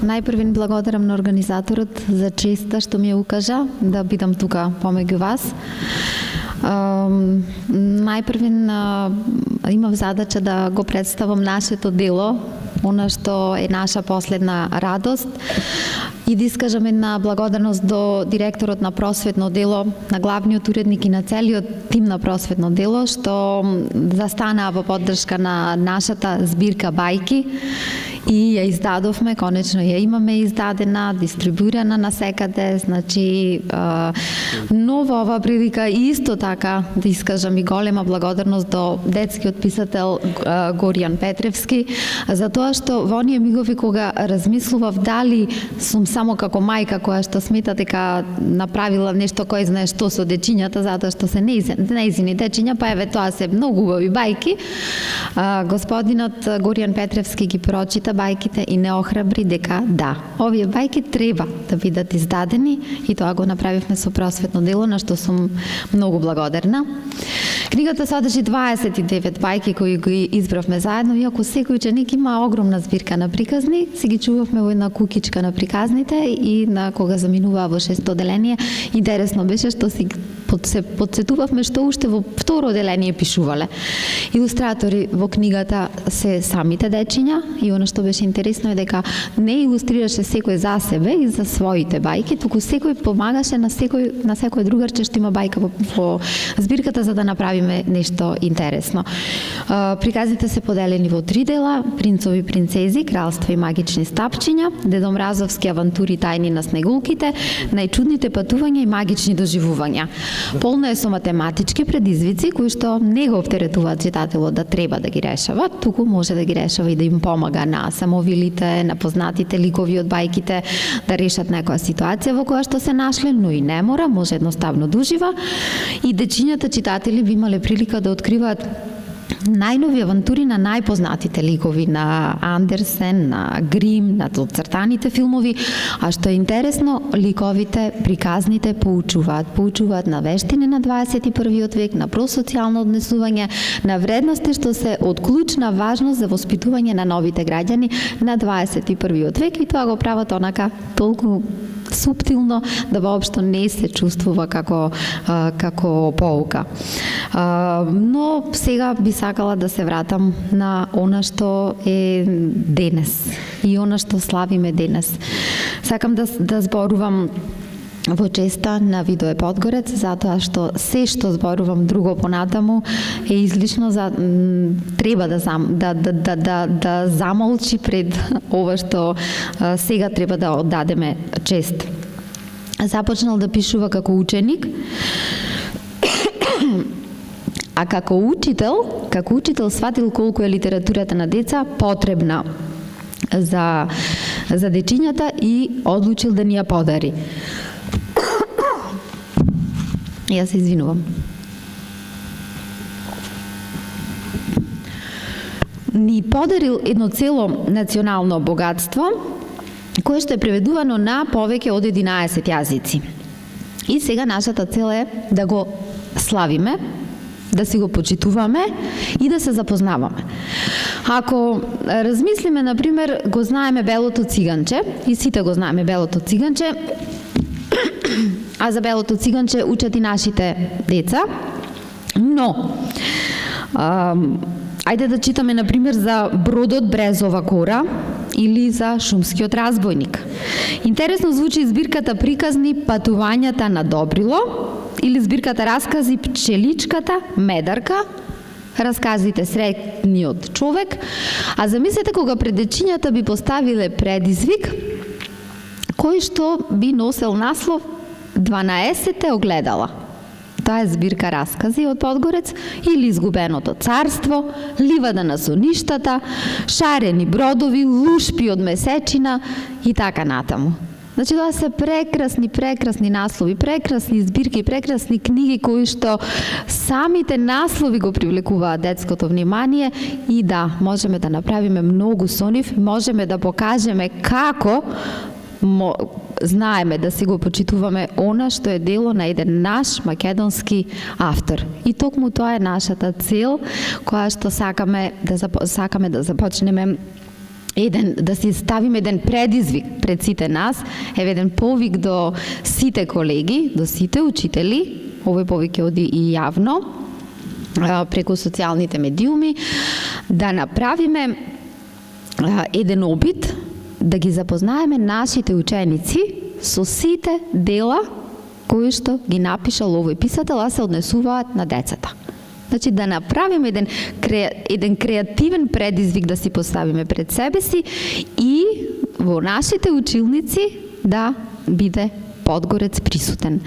Најпрвен благодарам на организаторот за честа што ми ја укажа да бидам тука помеѓу вас. Најпрвен имав задача да го представам нашето дело, она што е наша последна радост, и да искажам една благодарност до директорот на просветно дело, на главниот уредник и на целиот тим на просветно дело, што застанаа во поддршка на нашата збирка бајки и ја издадовме, конечно ја имаме издадена, дистрибуирана насекаде, значи, но во оваа прилика исто така да искажам и голема благодарност до детскиот писател Горијан Петревски, за тоа што во оние мигови кога размислував дали сум само како мајка која што смета дека направила нешто кој знае што со дечињата, затоа што се неизини дечиња, па еве тоа се многу убави бајки. Господинот Горијан Петревски ги прочита бајките и не охрабри дека да, овие бајки треба да бидат издадени, и тоа го направивме со просветно дело, на што сум многу благодарна. Книгата содржи 29 бајки кои ги избравме заедно, иако секој ученик има огромна збирка на приказни, си ги чувавме во една кукичка на приказните и на кога заминуваа во 6-то оделение, интересно беше што си се подсетувавме што уште во второ оделение пишувале. Илустратори во книгата се самите дечиња, и она што беше интересно е дека не илустрираше секој за себе и за своите бајки, туку секој помагаше на секој другарче што има бајка во збирката за да направиме нешто интересно. Приказите се поделени во 3 дела: Принцови принцези, Кралство и магични стапчиња, Дедо Мразовски авантури тајни на снегулките, Најчудните патувања и магични доживувања. Полно е со математички предизвици кои што не го оптеретуваат читателот да треба да ги решава, туку може да ги решава и да им помага на самовилите, на познатите ликови од бајките да решат некоја ситуација во која што се нашле, но и не мора, може едноставно да ужива. И дечињата читатели би имале прилика да откриваат најнови авантури на најпознатите ликови, на Андерсен, на Грим, на доцртаните филмови, а што е интересно, ликовите, приказните поучуваат на вештини на 21. век, на просоцијално однесување, на вредности што се од клучна важност за воспитување на новите граѓани на 21. век, и тоа го прават онака толку суптилно да воопшто не се чувствува како поука. Но сега би сакала да се вратам на она што е денес и она што славиме денес. Сакам да зборувам во честа на Видое Подгорец, затоа што се што зборувам друго понатаму е излишно, треба да замолчи пред ова што сега треба да оддадеме чест. Започнал да пишува како ученик, а како учител сватил колку е литературата на деца потребна за дечињата и одлучил да ни ја подари. Јас се извинувам. Ни подарил едно цело национално богатство, кое што е преведувано на повеќе од 11 јазици. И сега нашата цел е да го славиме, да си го почитуваме и да се запознаваме. Ако размислиме, например, го знаеме Белото циганче, и сите го знаеме Белото циганче, а за Белото циганче учат и нашите деца, но ајде да читаме, например, за Бродот Брезова кора или за Шумскиот разбойник. Интересно звучи збирката приказни Патувањата на Добрило или збирката раскази Пчеличката Медарка, расказите Среќниот човек, а замислете кога пред дечињата би поставиле предизвик кој што би носел наслов 12 огледала. Таа е збирка раскази од Подгорец, или Изгубеното царство, Ливада на соништата, Шарени бродови, Лушпи од месечина и така натаму. Значи, тоа се прекрасни наслови, прекрасни збирки, прекрасни книги кои што самите наслови го привлекуваат детското внимание, и да, можеме да направиме многу со нив, можеме да покажеме како знаеме да си го почитуваме она што е дело на еден наш македонски автор. И токму тоа е нашата цел, која што сакаме да започнеме да си ставиме еден предизвик пред сите нас, еден повик до сите колеги, до сите учители, овој повик ќе оди и јавно, преку социјалните медиуми, да направиме еден обид, да ги запознаеме нашите ученици со сите дела кои што ги напишал овој писател, а се однесуваат на децата. Значи да направиме еден креативен предизвик да си поставиме пред себе си и во нашите училници да биде Подгорец присутен.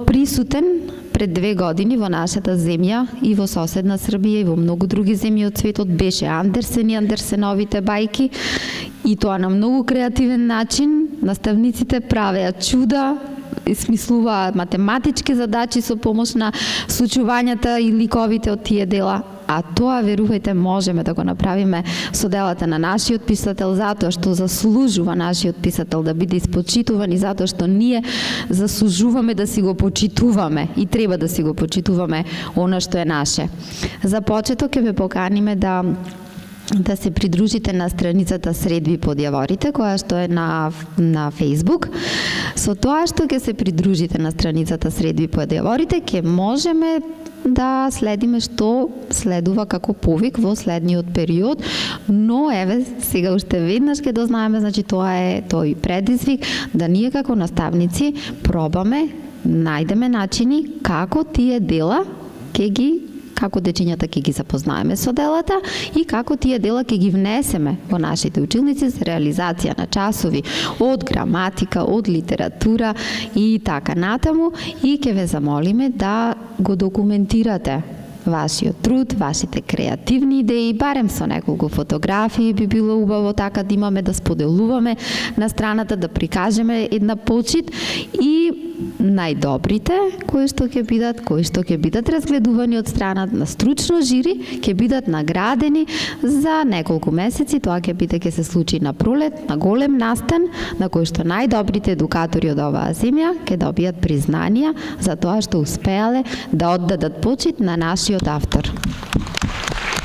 Присутен пред 2 години во нашата земја и во соседна Србија и во многу други земји од светот беше Андерсен и Андерсеновите бајки, и тоа на многу креативен начин. Наставниците правеа чуда, смислуваат математички задачи со помош на случувањата и ликовите од тие дела. А тоа, верувајте, можеме да го направиме со делата на нашиот писател, затоа што заслужува нашиот писател да биде испочитуван и затоа што ние заслужуваме да си го почитуваме и треба да си го почитуваме она што е наше. За почеток ќе ве поканиме да се придружите на страницата Средби подјаворите, која што е на Facebook. Со тоа што ќе се придружите на страницата Средби подјаворите, ќе можеме да следиме што следува како повик во следниот период, но еве сега уште веднаш ќе дознаеме, значи тоа е тој предизвик да ние како наставници пробаме, најдеме начини како тие дела како дечињата ќе ги запознаеме со делата и како тие дела ќе ги внесеме во нашите училници за реализација на часови од граматика, од литература и така натаму, и ќе ве замолиме да го документирате вашиот труд, вашите креативни идеи, барем со неколку фотографии би било убаво така да имаме, да споделуваме на страната, да прикажеме една почит и најдобрите кои што ќе бидат разгледувани од страна на стручно жири, ќе бидат наградени за неколку месеци. Тоа ќе се случи на пролет, на голем настан, на кој што најдобрите едукатори од оваа земја ќе добијат признанија за тоа што успеале да оддадат почит на нашиот автор.